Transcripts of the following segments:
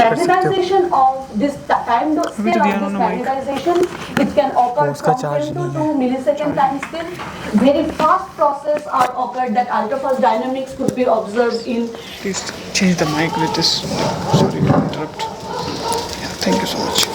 magnetization of this time scale of this magnetization, it can occur from 10 to 2 millisecond time scale. Very fast process are occurred that ultra-fast dynamics could be observed in. Please change the mic with this. Sorry to interrupt. Yeah, thank you so much.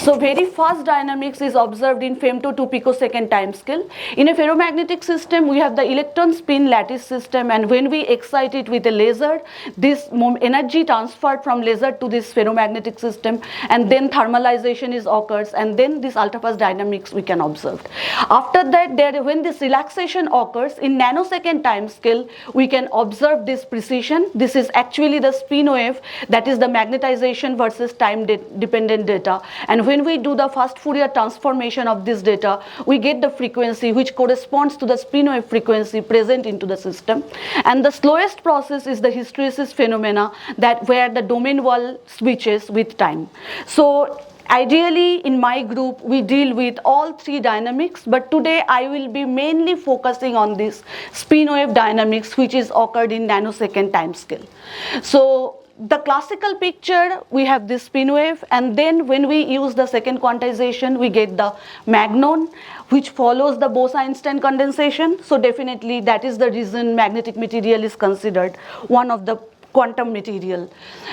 So very fast dynamics is observed in femto 2 picosecond time scale. In a ferromagnetic system, we have the electron spin lattice system, and when we excite it with a laser, this energy transferred from laser to this ferromagnetic system, and then thermalization is occurs, and then this ultra-fast dynamics we can observe. After that, when this relaxation occurs in nanosecond time scale, we can observe this precision. This is actually the spin wave, that is the magnetization versus time dependent data. And when we do the fast Fourier transformation of this data, we get the frequency which corresponds to the spin wave frequency present into the system. And the slowest process is the hysteresis phenomena, that where the domain wall switches with time. So ideally, in my group, we deal with all three dynamics, but today I will be mainly focusing on this spin wave dynamics, which is occurred in nanosecond time scale. So the classical picture, we have this spin wave, and then when we use the second quantization, we get the magnon, which follows the Bose-Einstein condensation. So definitely that is the reason magnetic material is considered one of the quantum material.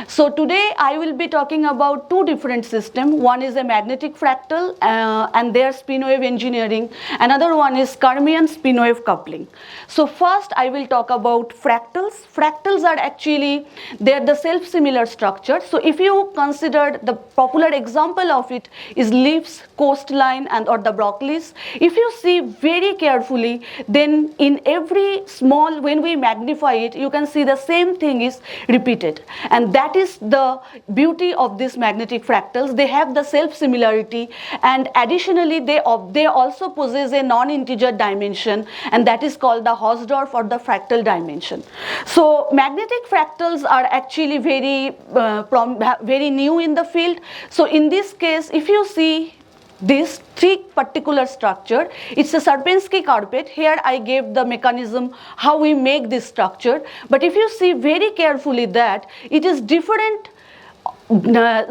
So today I will be talking about two different systems. One is a magnetic fractal and their spin wave engineering. Another one is Kermian spin wave coupling. So first I will talk about fractals. Fractals are actually, they're the self-similar structure. So if you consider the popular example of it is leaves, coastline, and or the broccolis. If you see very carefully, then in every small, when we magnify it, you can see the same thing is repeated, and that is the beauty of these magnetic fractals. They have the self-similarity, and additionally they also possess a non-integer dimension, and that is called the Hausdorff or the fractal dimension. So magnetic fractals are actually very new in the field. So in this case, if you see this three particular structure, it's a Sierpinski carpet. Here I gave the mechanism how we make this structure, but if you see very carefully that it is different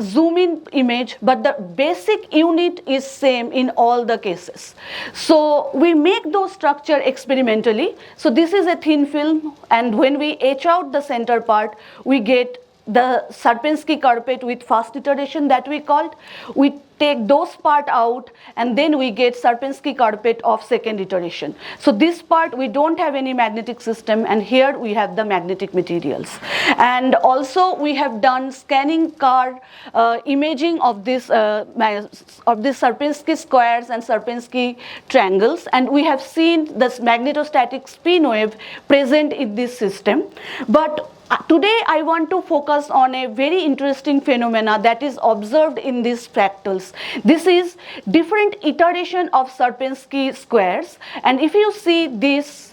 zoom in image, but the basic unit is same in all the cases. So we make those structure experimentally. So this is a thin film, and when we etch out the center part, we get the Sierpinski carpet with fast iteration that we called. We take those part out, and then we get Sierpinski carpet of second iteration. So this part we don't have any magnetic system, and here we have the magnetic materials. And also we have done scanning car imaging of this Sierpinski squares and Sierpinski triangles, and we have seen this magnetostatic spin wave present in this system. But today I want to focus on a very interesting phenomena that is observed in these fractals. This is different iteration of Sierpinski squares, and if you see this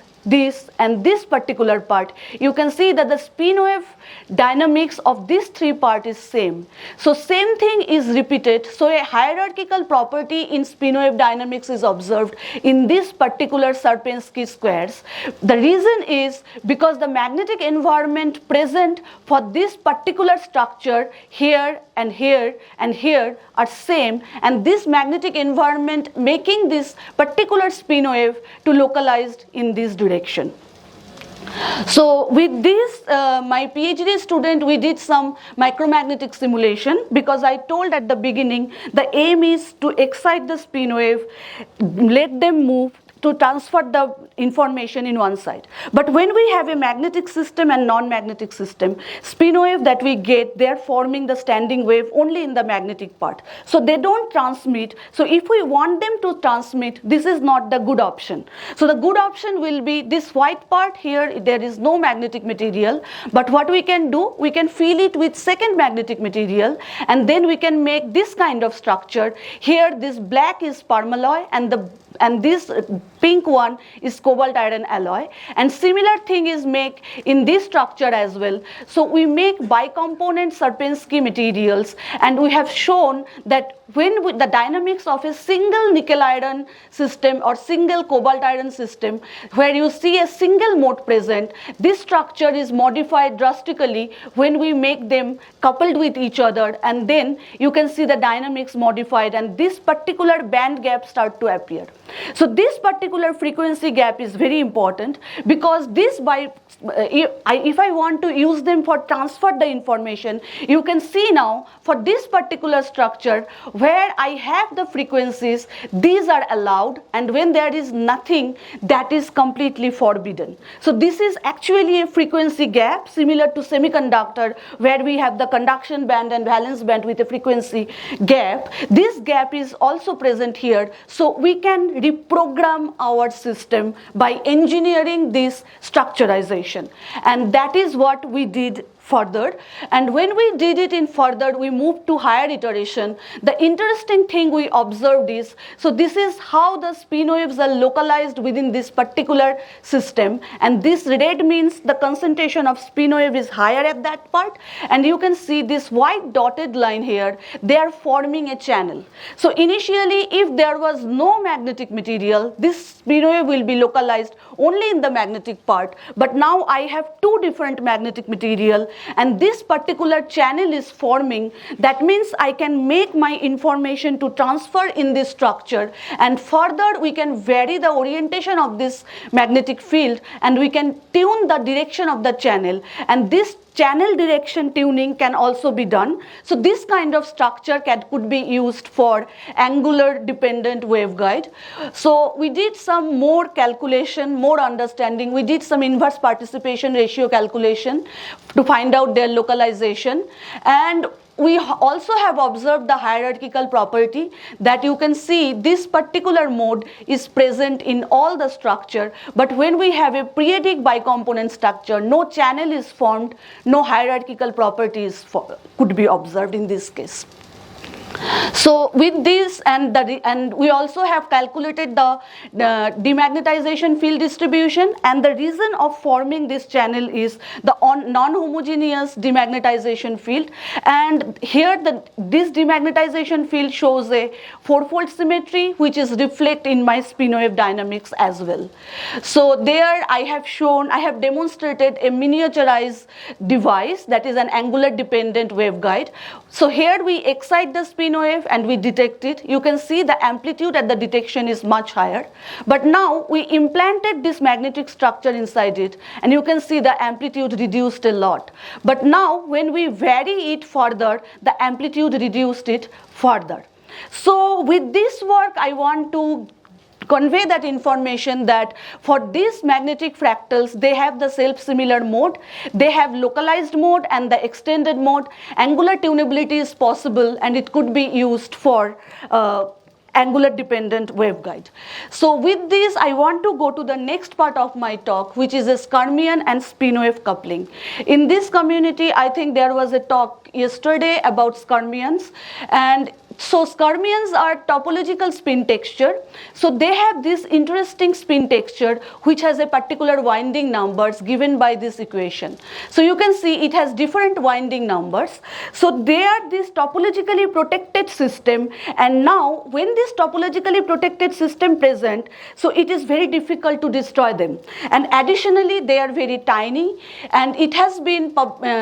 and this particular part, you can see that the spin wave dynamics of these three parts is same. So same thing is repeated. So a hierarchical property in spin wave dynamics is observed in this particular Sierpinski squares. The reason is because the magnetic environment present for this particular structure here and here and here are same, and this magnetic environment making this particular spin wave to localized in this direction. So with this, my PhD student, we did some micromagnetic simulation, because I told at the beginning the aim is to excite the spin wave, let them move to transfer the information in one side. But when we have a magnetic system and non-magnetic system, spin wave that we get, they are forming the standing wave only in the magnetic part. So they don't transmit. So if we want them to transmit, this is not the good option. So the good option will be this white part here, there is no magnetic material, but what we can do, we can fill it with second magnetic material, and then we can make this kind of structure. Here this black is permalloy, and this pink one is cobalt iron alloy, and similar thing is make in this structure as well. So we make bicomponent Sierpinski materials, and we have shown that when the dynamics of a single nickel iron system or single cobalt iron system, where you see a single mode present, this structure is modified drastically when we make them coupled with each other, and then you can see the dynamics modified, and this particular band gap start to appear. So this particular frequency gap is very important, because this if I want to use them for transfer the information, you can see now for this particular structure where I have the frequencies, these are allowed, and when there is nothing, that is completely forbidden. So this is actually a frequency gap similar to semiconductor, where we have the conduction band and valence band with a frequency gap. This gap is also present here, so we can reprogram our system by engineering this structurization, and that is what we did further. And when we did it in further, we moved to higher iteration. The interesting thing we observed is, so this is how the spin waves are localized within this particular system, and this red means the concentration of spin wave is higher at that part, and you can see this white dotted line here, they are forming a channel. So initially, if there was no magnetic material, this spin wave will be localized only in the magnetic part, but now I have two different magnetic material, and this particular channel is forming. That means I can make my information to transfer in this structure, and further we can vary the orientation of this magnetic field, and we can tune the direction of the channel, and this channel direction tuning can also be done. So this kind of structure could be used for angular dependent waveguide. So we did some more calculation, more understanding. We did some inverse participation ratio calculation to find out their localization, and we also have observed the hierarchical property that you can see this particular mode is present in all the structure, but when we have a periodic bicomponent structure, no channel is formed, no hierarchical properties could be observed in this case. So with this, and we also have calculated the demagnetization field distribution, and the reason of forming this channel is the non-homogeneous demagnetization field, and here this demagnetization field shows a fourfold symmetry which is reflected in my spin wave dynamics as well. So there I have demonstrated a miniaturized device that is an angular dependent waveguide. So here we excite the spin wave and we detect it. You can see the amplitude at the detection is much higher, but now we implanted this magnetic structure inside it, and you can see the amplitude reduced a lot. But now when we vary it further, the amplitude reduced it further. So with this work, I want to convey that information that for these magnetic fractals, they have the self-similar mode, they have localized mode and the extended mode. Angular tunability is possible, and it could be used for angular dependent waveguide. So with this, I want to go to the next part of my talk, which is a Skyrmion and spin wave coupling. In this community, I think there was a talk yesterday about Skyrmions, and so Skyrmions are topological spin texture. So they have this interesting spin texture which has a particular winding numbers given by this equation. So you can see it has different winding numbers. So they are this topologically protected system, and now when this topologically protected system present, so it is very difficult to destroy them. And additionally, they are very tiny, and it has been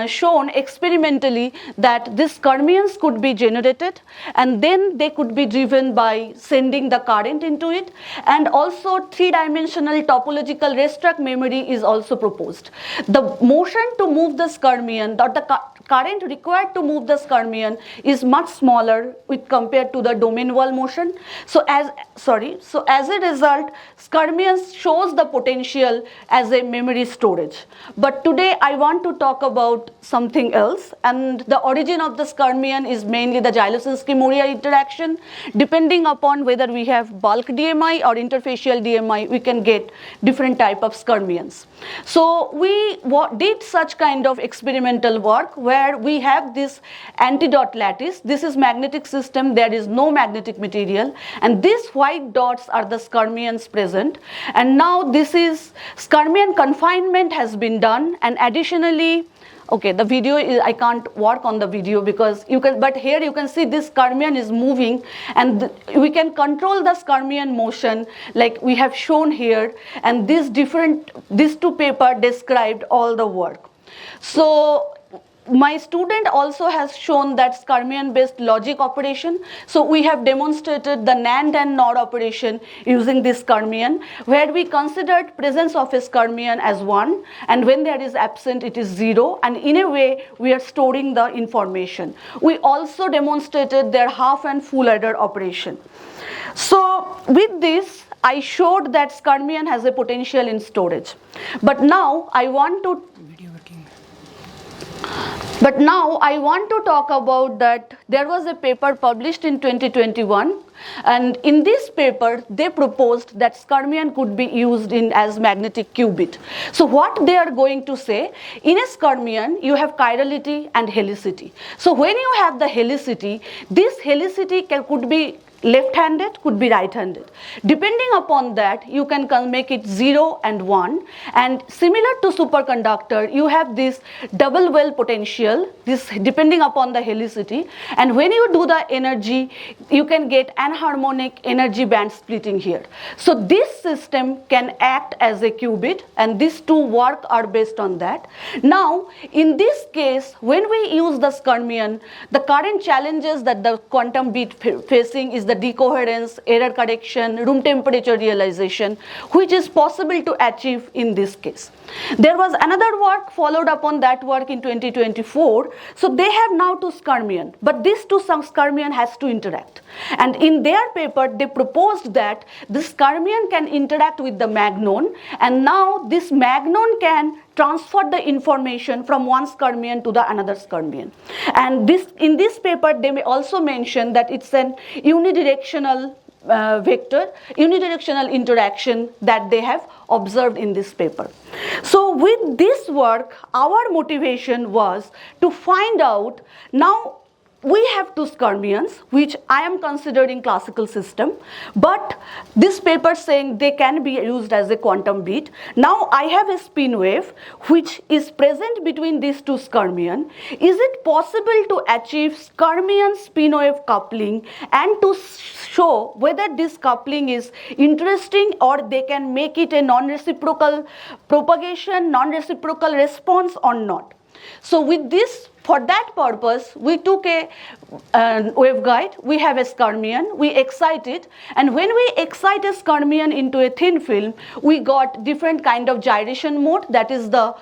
shown experimentally that these Skyrmions could be generated, and then they could be driven by sending the current into it, and also three-dimensional topological racetrack memory is also proposed. The motion to move the Skyrmion, or the current required to move the Skyrmion, is much smaller with compared to the domain wall motion. So as a result, Skyrmion shows the potential as a memory storage. But today I want to talk about something else, and the origin of the Skyrmion is mainly the Zylosensky Fourier interaction. Depending upon whether we have bulk DMI or interfacial DMI, we can get different type of skyrmions. So we did such kind of experimental work where we have this antidot lattice. This is magnetic system, there is no magnetic material, and these white dots are the skyrmions present. And now this is skyrmion confinement has been done, and additionally, okay, the video is, I can't work on the video because you can, but here you can see this skyrmion is moving, and we can control the skyrmion motion like we have shown here, and these two paper described all the work. So my student also has shown that skyrmion based logic operation. So we have demonstrated the NAND and NOR operation using this skyrmion, where we considered presence of a skyrmion as 1, and when there is absent it is 0, and in a way we are storing the information. We also demonstrated their half and full adder operation. So with this I showed that skyrmion has a potential in storage. But now I want to talk about that there was a paper published in 2021, and in this paper they proposed that skyrmion could be used as magnetic qubit. So what they are going to say, in a skyrmion you have chirality and helicity. So when you have the helicity, this helicity could be left-handed, could be right-handed. Depending upon that, you can make it 0 and 1. And similar to superconductor, you have this double well potential, this depending upon the helicity. And when you do the energy, you can get anharmonic energy band splitting here. So this system can act as a qubit, and these two work are based on that. Now, in this case, when we use the skyrmion, the current challenges that the quantum bit facing is the decoherence, error correction, room temperature realization, which is possible to achieve in this case. There was another work followed upon that work in 2024. So they have now two skyrmion, but these two skyrmion has to interact. And in their paper, they proposed that this skyrmion can interact with the magnon, and now this magnon can transfer the information from one skyrmion to the another skyrmion. And in this paper, they may also mention that it's an unidirectional unidirectional interaction that they have observed in this paper. So with this work, our motivation was to find out, now we have two skyrmions, which I am considering classical system, but this paper saying they can be used as a quantum bit. Now I have a spin wave which is present between these two skyrmion. Is it possible to achieve skyrmion spin wave coupling and to show whether this coupling is interesting, or they can make it a non-reciprocal propagation, non-reciprocal response or not? So with this, for that purpose, we took a waveguide, we have a skyrmion, we excite it, and when we excite a skyrmion into a thin film, we got different kind of gyration mode, that is the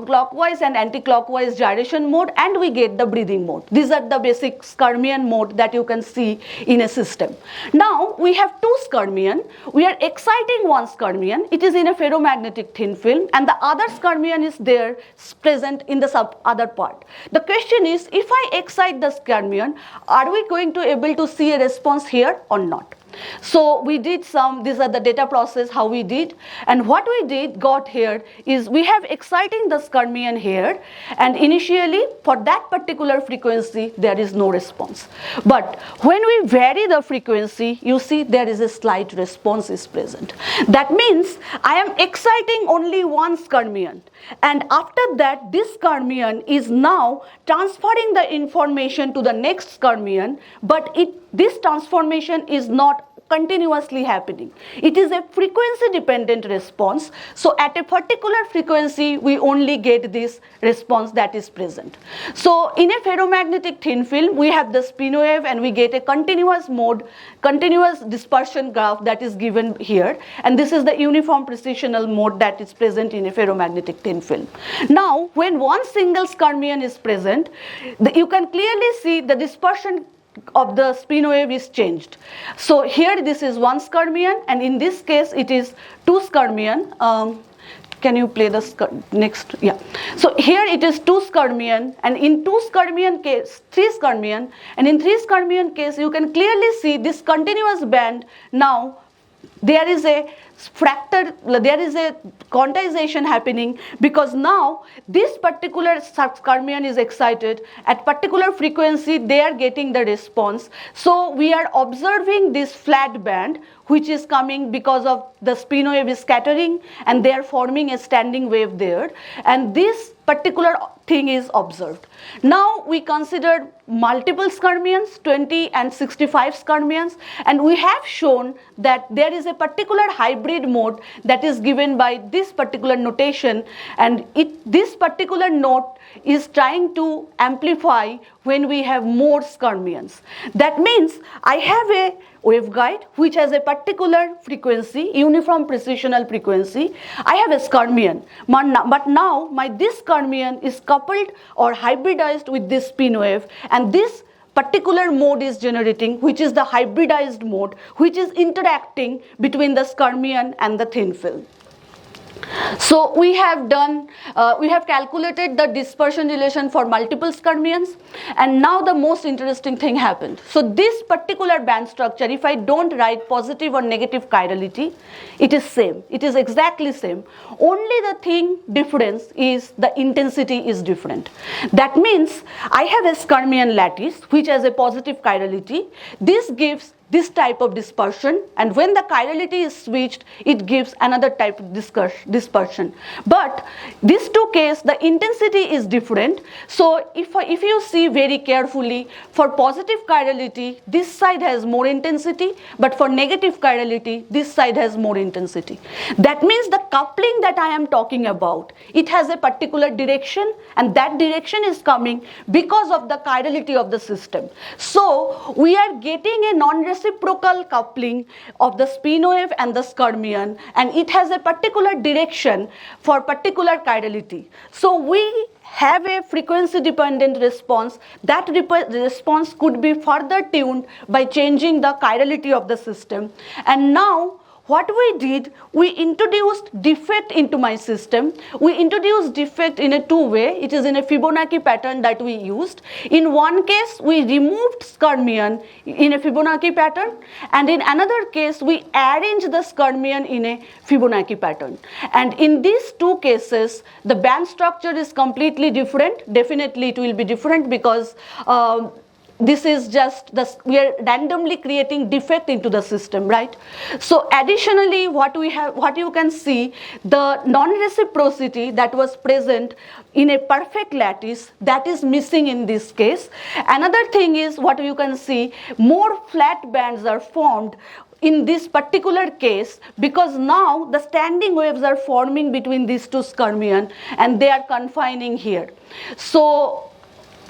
clockwise and anti-clockwise gyration mode, and we get the breathing mode. These are the basic skyrmion mode that you can see in a system. Now we have two skyrmion, we are exciting one skyrmion, it is in a ferromagnetic thin film, and the other skyrmion is there present in the other part. The question is, if I excite the skyrmion, are we going to able to see a response here or not? So we did these are the data process how we did, and what we got here is we have exciting the skyrmion here, and initially for that particular frequency there is no response. But when we vary the frequency, you see there is a slight response is present. That means I am exciting only one skyrmion, and after that this skyrmion is now transferring the information to the next skyrmion, but this transformation is not continuously happening. It is a frequency dependent response. So at a particular frequency, we only get this response that is present. So in a ferromagnetic thin film, we have the spin wave and we get a continuous mode, continuous dispersion graph that is given here. And this is the uniform precisional mode that is present in a ferromagnetic thin film. Now, when one single skyrmion is present, you can clearly see the dispersion of the spin wave is changed. So here this is one skyrmion, and in this case it is two skyrmion. can you play the next? Yeah. So here it is 2 skyrmion, and in 2 skyrmion case, 3 skyrmion, and in 3 skyrmion case, you can clearly see this continuous band. Now there is a fractal, there is a quantization happening, because now this particular skyrmion is excited at particular frequency, they are getting the response. So we are observing this flat band which is coming because of the spin wave is scattering and they are forming a standing wave there, and this particular thing is observed. Now we consider multiple skyrmions, 20 and 65 skyrmions, and we have shown that there is a particular hybrid mode that is given by this particular notation, and this particular note is trying to amplify when we have more skyrmions. That means I have a waveguide which has a particular frequency, uniform precisional frequency. I have a skyrmion, but now this skyrmion is coupled or hybridized with this spin wave, and this particular mode is generating, which is the hybridized mode, which is interacting between the skyrmion and the thin film. So we have calculated the dispersion relation for multiple skyrmions, and now the most interesting thing happened. So this particular band structure, if I don't write positive or negative chirality, it is same. It is exactly same. Only the thing difference is the intensity is different. That means I have a skyrmion lattice which has a positive chirality. This gives this type of dispersion, and when the chirality is switched, it gives another type of dispersion. But these two cases, the intensity is different. So if you see very carefully, for positive chirality, this side has more intensity, but for negative chirality, this side has more intensity. That means the coupling that I am talking about, it has a particular direction, and that direction is coming because of the chirality of the system. So we are getting a non-reciprocal coupling of the spin wave and the skyrmion, and it has a particular direction for particular chirality. So we have a frequency dependent response. That response could be further tuned by changing the chirality of the system. And now what we did, we introduced defect into my system. We introduced defect in a two-way. It is in a Fibonacci pattern that we used. In one case, we removed skyrmion in a Fibonacci pattern, and in another case, we arranged the skyrmion in a Fibonacci pattern. And in these two cases, the band structure is completely different. Definitely it will be different because this is just we are randomly creating defect into the system, right? So additionally, what you can see, the non-reciprocity that was present in a perfect lattice, that is missing in this case. Another thing is, what you can see, more flat bands are formed in this particular case, because now the standing waves are forming between these two skyrmion and they are confining here. So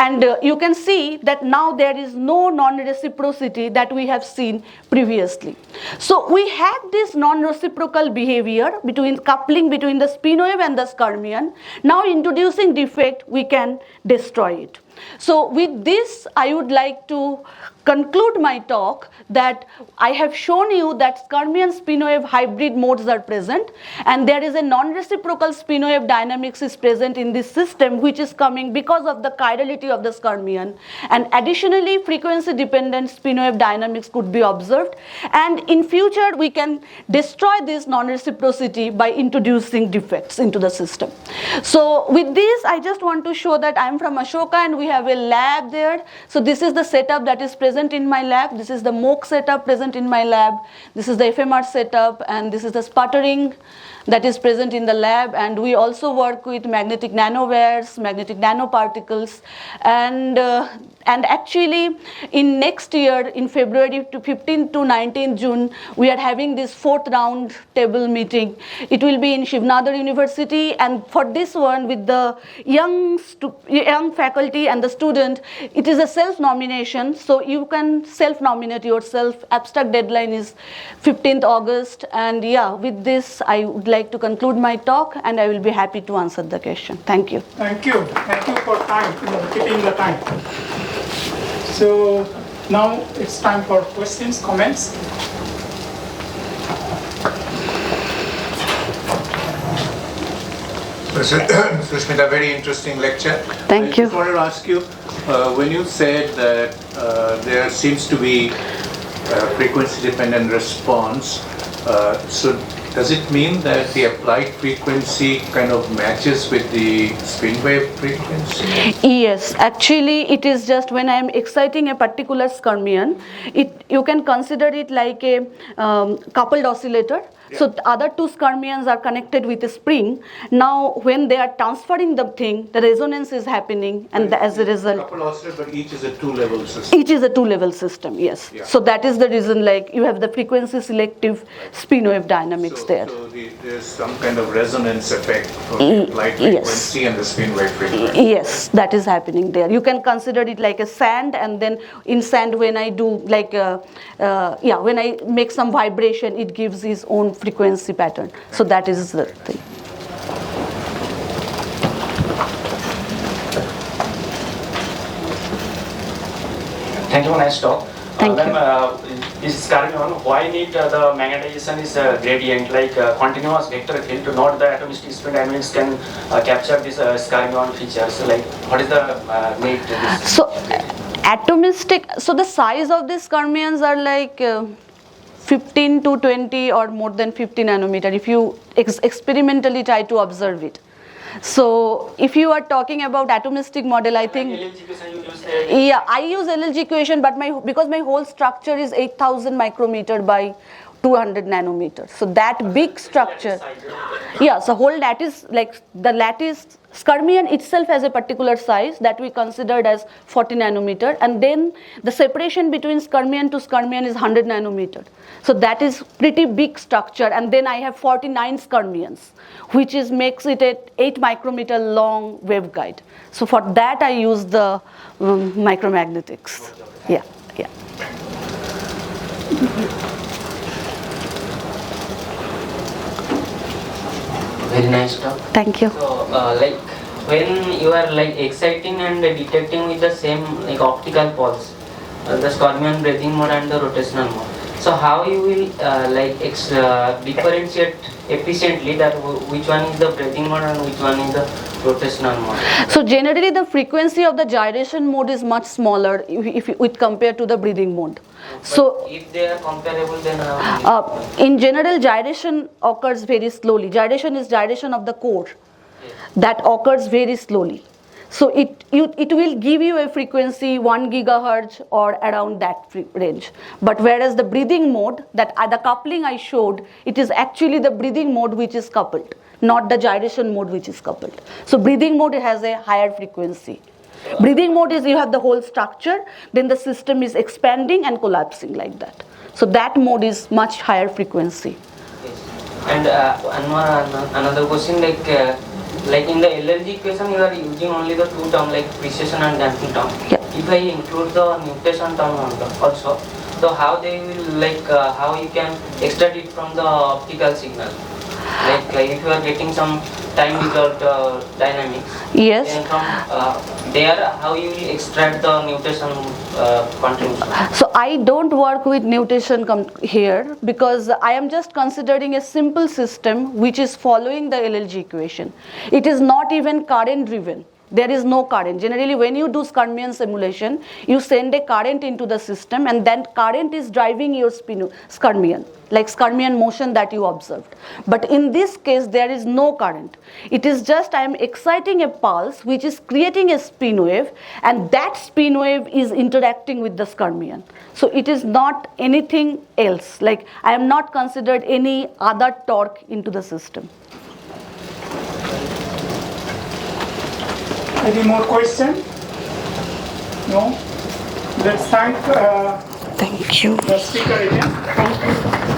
and you can see that now there is no non-reciprocity that we have seen previously. So we have this non-reciprocal behavior between coupling between the spin wave and the skyrmion. Now introducing defect, we can destroy it. So with this, I would like to conclude my talk that I have shown you that skyrmion spin wave hybrid modes are present, and there is a non-reciprocal spin wave dynamics is present in this system, which is coming because of the chirality of the skyrmion. And additionally, frequency dependent spin wave dynamics could be observed, and in future we can destroy this non-reciprocity by introducing defects into the system. So with this, I just want to show that I am from Ashoka and we have a lab there. So this is the setup that is present in my lab. This is the MOOC setup present in my lab. This is the FMR setup, and this is the sputtering that is present in the lab. And we also work with magnetic nanowires, magnetic nanoparticles, and actually in next year, in February to 15 to 19 June, we are having this 4th round table meeting. It will be in Shivnadar University, and for this one, with the young faculty and the student, it is a self-nomination, so you can self-nominate yourself. Abstract deadline is 15th August, and yeah, with this, I would like to conclude my talk, and I will be happy to answer the question. Thank you. Thank you. Thank you for keeping the time. So now it's time for questions, comments. Sushmita, very interesting lecture. Thank I you. just wanted to ask you, when you said that there seems to be frequency-dependent response, so does it mean that the applied frequency kind of matches with the spin wave frequency? Yes, actually it is just when I am exciting a particular skyrmion, you can consider it like a coupled oscillator. So the other two skyrmions are connected with a spring. Now when they are transferring the thing, the resonance is happening, and as a result, Couple oscillator, but each is a two-level system. each is a two-level system. Yes. Yeah. So that is the reason, like you have the frequency selective spin wave dynamics there. So there's some kind of resonance effect from the applied frequency and the spin wave frequency. Yes, that is happening there. You can consider it like a sand, and then in sand when I do like when I make some vibration, it gives its own frequency pattern. So that is the thing. Thank you for nice talk. Thank you. This is carrying on. Why need the magnetization is gradient, like continuous vector field, to note the atomistic spin dynamics can capture this Skyrmion features. Like, what is the need to this? So atomistic. So the size of these skyrmions are like 15 to 20 or more than 50 nanometer. If you experimentally try to observe it. So if you are talking about atomistic model, I think. LLG equation you use Yeah, I use LLG equation, but because my whole structure is 8,000 micrometer by 200 nanometers. So that big structure. Yeah, so whole lattice, like the lattice, skyrmion itself has a particular size that we considered as 40 nanometer, and then the separation between skyrmion to skyrmion is 100 nanometer. So that is pretty big structure, and then I have 49 skyrmions, which makes it a 8 micrometer long waveguide. So for that I use the micromagnetics. Yeah, yeah. Very nice talk. Thank you. So, like when you are like exciting and detecting with the same like optical pulse, the skyrmion breathing mode and the rotational mode. So how you will differentiate efficiently that which one is the breathing mode and which one is the rotational mode? So generally the frequency of the gyration mode is much smaller if with compared to the breathing mode. But So if they are comparable, then how? in general gyration occurs very slowly. Gyration is gyration of the core. That occurs very slowly. So it will give you a frequency 1 gigahertz or around that range. But whereas the breathing mode, that the coupling I showed, it is actually the breathing mode which is coupled, not the gyration mode which is coupled. So breathing mode has a higher frequency. Breathing mode is you have the whole structure, then the system is expanding and collapsing like that. So that mode is much higher frequency. And another question, like in the LLG equation, you are using only the two terms like precession and damping term. Yeah. If I include the nutation term also, so how they will how you can extract it from the optical signal? Like if you are getting some time result dynamics, Yes. then from there how you will extract the nutation contribution? So I don't work with nutation here because I am just considering a simple system which is following the LLG equation. It is not even current driven. There is no current. Generally when you do skyrmion simulation, you send a current into the system and then current is driving your skyrmion, like skyrmion motion that you observed. But in this case there is no current. It is just I am exciting a pulse which is creating a spin wave, and that spin wave is interacting with the skyrmion. So it is not anything else. Like I am not considered any other torque into the system. Any more question? No? Let's thank Thank you. the speaker again.